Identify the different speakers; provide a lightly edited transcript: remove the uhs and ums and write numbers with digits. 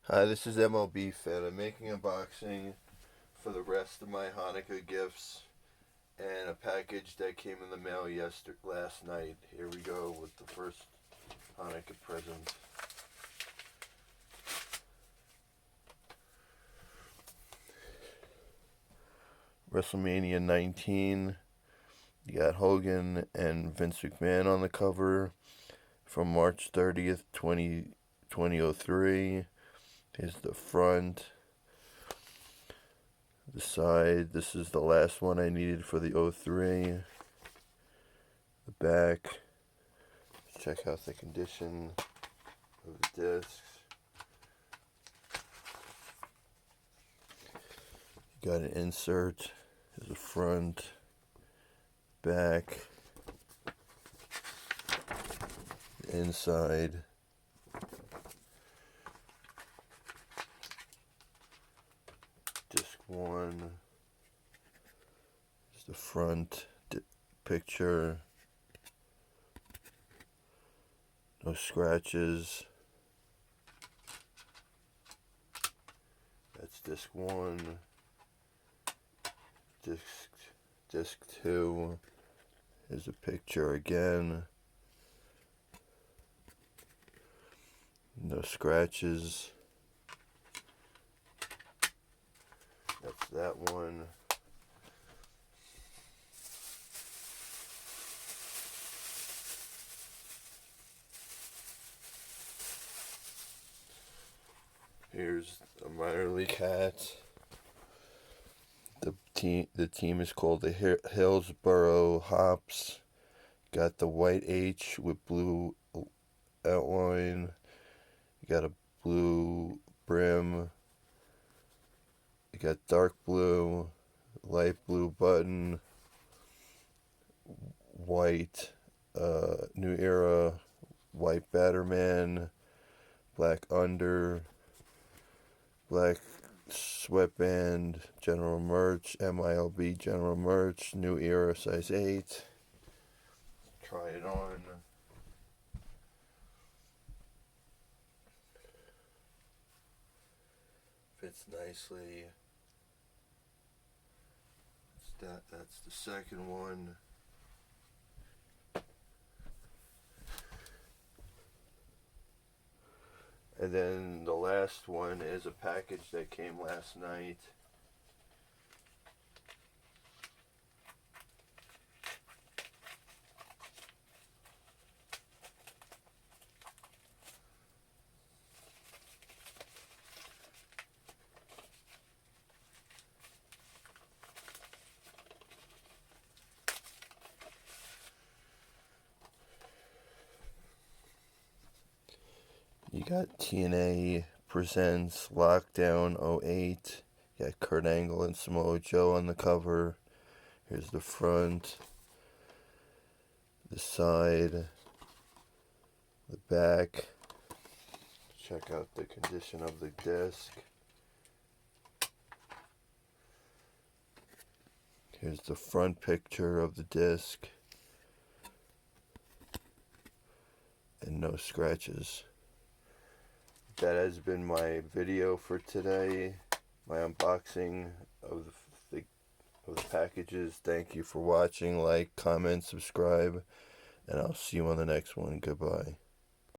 Speaker 1: Hi, this is MLB Fan. I'm making an unboxing for the rest of my Hanukkah gifts and a package that came in the mail last night. Here we go with the first Hanukkah present. WrestleMania 19. You got Hogan and Vince McMahon on the cover from March 30th, 2003. Here's the front. The side, this is the last one I needed for the 03. The back, check out the condition of the discs. You got an insert, there's a front, back, inside. Disc 1 is the front picture. No scratches. That's disc 1. Disc 2 is a picture again. No scratches. That's that one. Here's a minor league hat. The team is called the Hillsboro Hops. Got the white H with blue outline. You got a blue brim. You got dark blue, light blue button, white New Era, white Batterman, black under, black sweatband, general merch, milb general merch, New Era size 8. Try it on. Fits nicely. That's the second one. And then the last one is a package that came last night. You got TNA Presents Lockdown '08. You got Kurt Angle and Samoa Joe on the cover. Here's the front, the side, the back. Check out the condition of the disc. Here's the front picture of the disc. And no scratches. That has been my video for today, my unboxing of the packages. Thank you for watching. Like, comment, subscribe, and I'll see you on the next one. Goodbye.